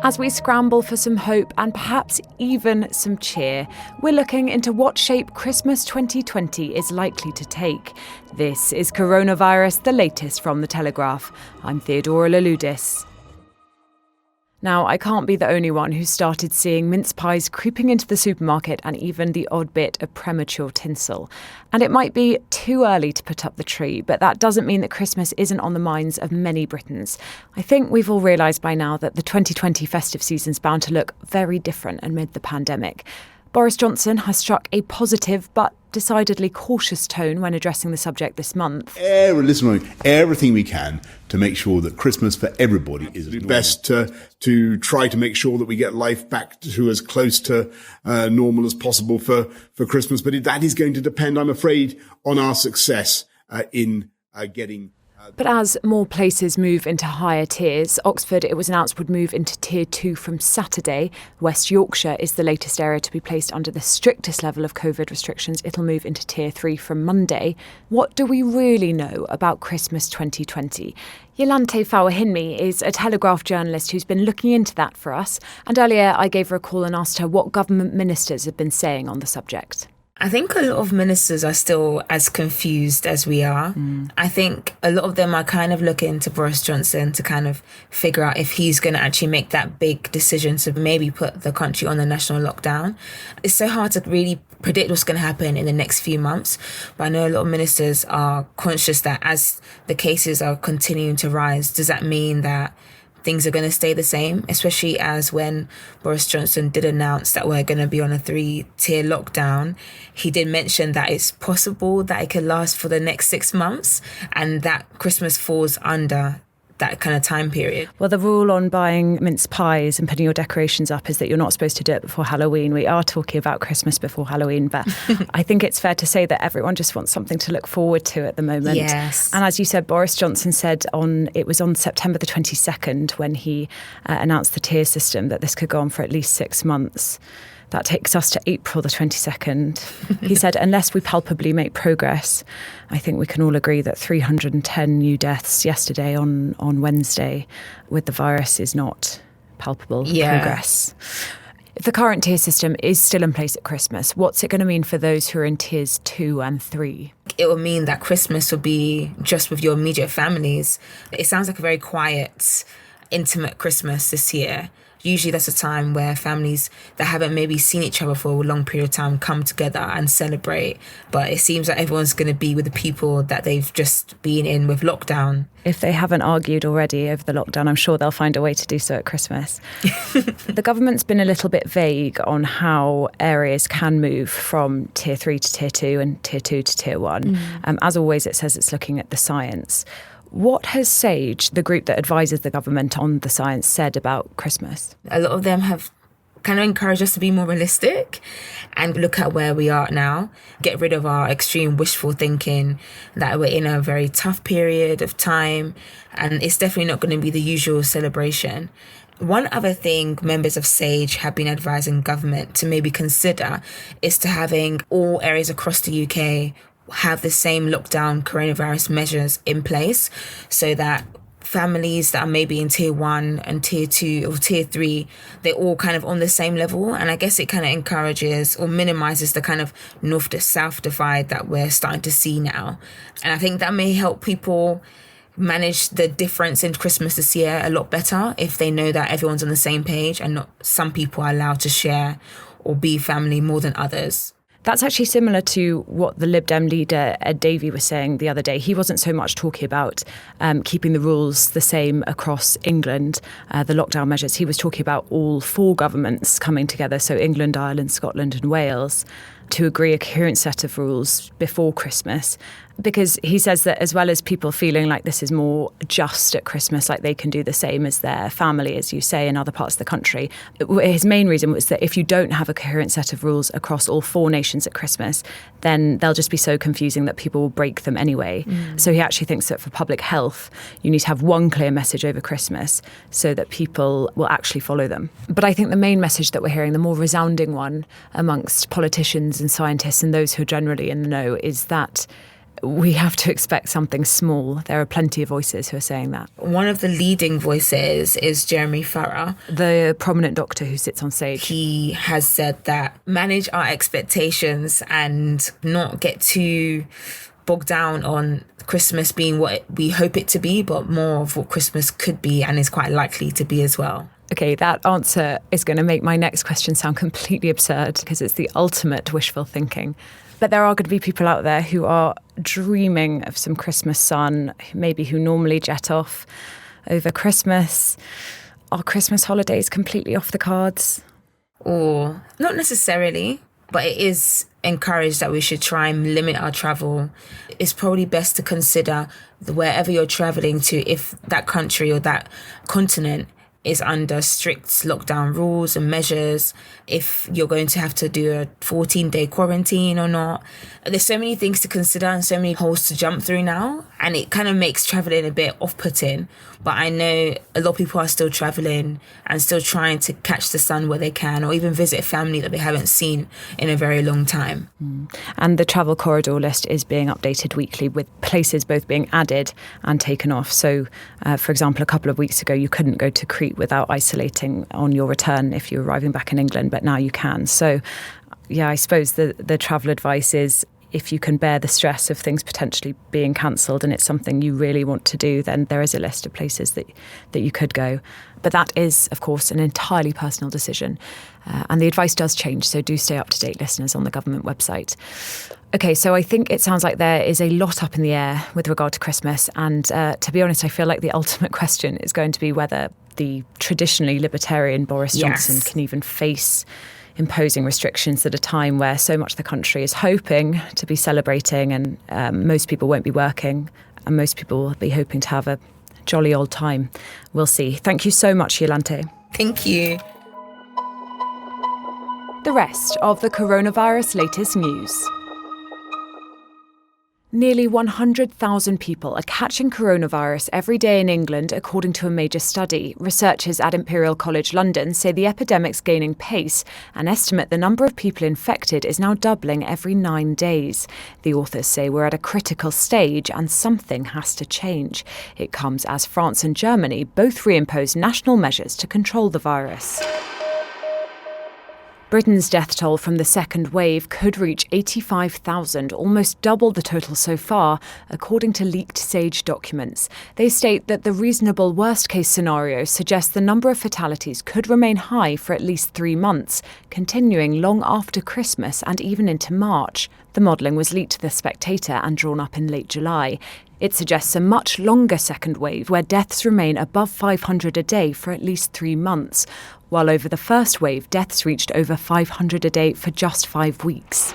As we scramble for some hope and perhaps even some cheer, we're looking into what shape Christmas 2020 is likely to take. This is Coronavirus, the latest from the Telegraph. I'm Theodora Louloudis. Now, I can't be the only one who started seeing mince pies creeping into the supermarket and even the odd bit of premature tinsel. And it might be too early to put up the tree, but that doesn't mean that Christmas isn't on the minds of many Britons. I think we've all realised by now that the 2020 festive season's bound to look very different amid the pandemic. Boris Johnson has struck a positive but decidedly cautious tone when addressing the subject this month. Everything we can to make sure that Christmas for everybody is best to try to make sure that we get life back to as close to normal as possible for Christmas. But that is going to depend, I'm afraid, on our success in getting... But as more places move into higher tiers, Oxford, it was announced, would move into Tier 2 from Saturday. West Yorkshire is the latest area to be placed under the strictest level of COVID restrictions. It'll move into Tier 3 from Monday. What do we really know about Christmas 2020? Yolanthe Fawehinmi is a Telegraph journalist who's been looking into that for us. And earlier I gave her a call and asked her what government ministers have been saying on the subject. I think a lot of ministers are still as confused as we are. I think a lot of them are kind of looking to Boris Johnson to kind of figure out if he's going to actually make that big decision to maybe put the country on a national lockdown. It's so hard to really predict what's going to happen in the next few months. But I know a lot of ministers are conscious that as the cases are continuing to rise, does that mean that things are going to stay the same, especially as when Boris Johnson did announce that we're going to be on a 3-tier lockdown. He did mention that it's possible that it could last for the next 6 months and that Christmas falls under that kind of time period. Well, the rule on buying mince pies and putting your decorations up is that you're not supposed to do it before Halloween. We are talking about Christmas before Halloween, but I think it's fair to say that everyone just wants something to look forward to at the moment. Yes. And as you said, Boris Johnson said it was on September the 22nd when he announced the tier system that this could go on for at least 6 months. That takes us to April the 22nd. He said, unless we palpably make progress, I think we can all agree that 310 new deaths yesterday on Wednesday with the virus is not palpable progress. If the current tier system is still in place at Christmas, what's it going to mean for those who are in tiers 2 and 3? It will mean that Christmas will be just with your immediate families. It sounds like a very quiet, intimate Christmas this year. Usually that's a time where families that haven't maybe seen each other for a long period of time come together and celebrate. But it seems like everyone's going to be with the people that they've just been in with lockdown. If they haven't argued already over the lockdown, I'm sure they'll find a way to do so at Christmas. The government's been a little bit vague on how areas can move from Tier 3 to Tier 2 and Tier 2 to Tier 1. As always, it says it's looking at the science. What has SAGE, the group that advises the government on the science, said about Christmas? A lot of them have kind of encouraged us to be more realistic and look at where we are now, get rid of our extreme wishful thinking that we're in a very tough period of time and it's definitely not going to be the usual celebration. One other thing members of SAGE have been advising government to maybe consider is to having all areas across the UK have the same lockdown coronavirus measures in place so that families that are maybe in Tier 1 and Tier 2 or Tier 3, they're all kind of on the same level. And I guess it kind of encourages or minimises the kind of north to south divide that we're starting to see now. And I think that may help people manage the difference in Christmas this year a lot better if they know that everyone's on the same page and not some people are allowed to share or be family more than others. That's actually similar to what the Lib Dem leader, Ed Davey, was saying the other day. He wasn't so much talking about keeping the rules the same across England, the lockdown measures. He was talking about all 4 governments coming together, so England, Ireland, Scotland and Wales, to agree a coherent set of rules before Christmas. Because he says that as well as people feeling like this is more just at Christmas, like they can do the same as their family, as you say, in other parts of the country, his main reason was that if you don't have a coherent set of rules across all 4 nations at Christmas, then they'll just be so confusing that people will break them anyway. So he actually thinks that for public health, you need to have one clear message over Christmas so that people will actually follow them. But I think the main message that we're hearing, the more resounding one amongst politicians and scientists and those who are generally in the know, is that we have to expect something small. There are plenty of voices who are saying that. One of the leading voices is Jeremy Farrar, the prominent doctor who sits on stage. He has said that manage our expectations and not get too bogged down on Christmas being what we hope it to be, but more of what Christmas could be and is quite likely to be as well. Okay, that answer is going to make my next question sound completely absurd because it's the ultimate wishful thinking. But there are going to be people out there who are dreaming of some Christmas sun, maybe who normally jet off over Christmas. Are Christmas holidays completely off the cards? Or not necessarily, but it is encouraged that we should try and limit our travel. It's probably best to consider wherever you're traveling to, if that country or that continent is under strict lockdown rules and measures, if you're going to have to do a 14-day quarantine or not. There's so many things to consider and so many holes to jump through now, and it kind of makes traveling a bit off-putting. But I know a lot of people are still traveling and still trying to catch the sun where they can, or even visit a family that they haven't seen in a very long time. And the travel corridor list is being updated weekly, with places both being added and taken off. So, for example, a couple of weeks ago, you couldn't go to Crete without isolating on your return if you're arriving back in England, but now you can. So, yeah, I suppose the travel advice is, if you can bear the stress of things potentially being cancelled and it's something you really want to do, then there is a list of places that you could go. But that is, of course, an entirely personal decision. And the advice does change, so do stay up to date, listeners, on the government website. OK, so I think it sounds like there is a lot up in the air with regard to Christmas. And to be honest, I feel like the ultimate question is going to be whether the traditionally libertarian Boris Johnson can even face imposing restrictions at a time where so much of the country is hoping to be celebrating, and most people won't be working and most people will be hoping to have a jolly old time. We'll see. Thank you so much, Yolanthe. Thank you. The rest of the coronavirus latest news. Nearly 100,000 people are catching coronavirus every day in England, according to a major study. Researchers at Imperial College London say the epidemic's gaining pace and estimate the number of people infected is now doubling every 9 days. The authors say we're at a critical stage and something has to change. It comes as France and Germany both reimpose national measures to control the virus. Britain's death toll from the second wave could reach 85,000, almost double the total so far, according to leaked SAGE documents. They state that the reasonable worst-case scenario suggests the number of fatalities could remain high for at least 3 months, continuing long after Christmas and even into March. The modelling was leaked to The Spectator and drawn up in late July. It suggests a much longer second wave where deaths remain above 500 a day for at least 3 months, while over the first wave, deaths reached over 500 a day for just 5 weeks.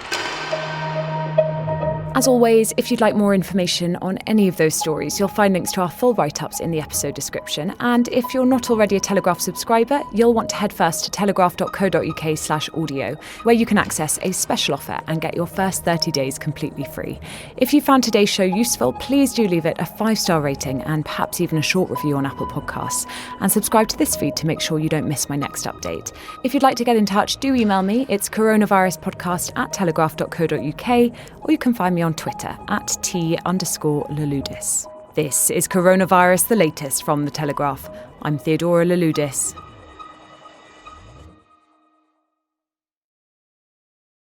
As always, if you'd like more information on any of those stories, you'll find links to our full write-ups in the episode description. And if you're not already a Telegraph subscriber, you'll want to head first to telegraph.co.uk/audio, where you can access a special offer and get your first 30 days completely free. If you found today's show useful, please do leave it a 5-star rating and perhaps even a short review on Apple Podcasts. And subscribe to this feed to make sure you don't miss my next update. If you'd like to get in touch, do email me. It's coronaviruspodcast@telegraph.co.uk, or you can find me on Twitter @T_Louloudis. This is Coronavirus, the latest from The Telegraph. I'm Theodora Louloudis.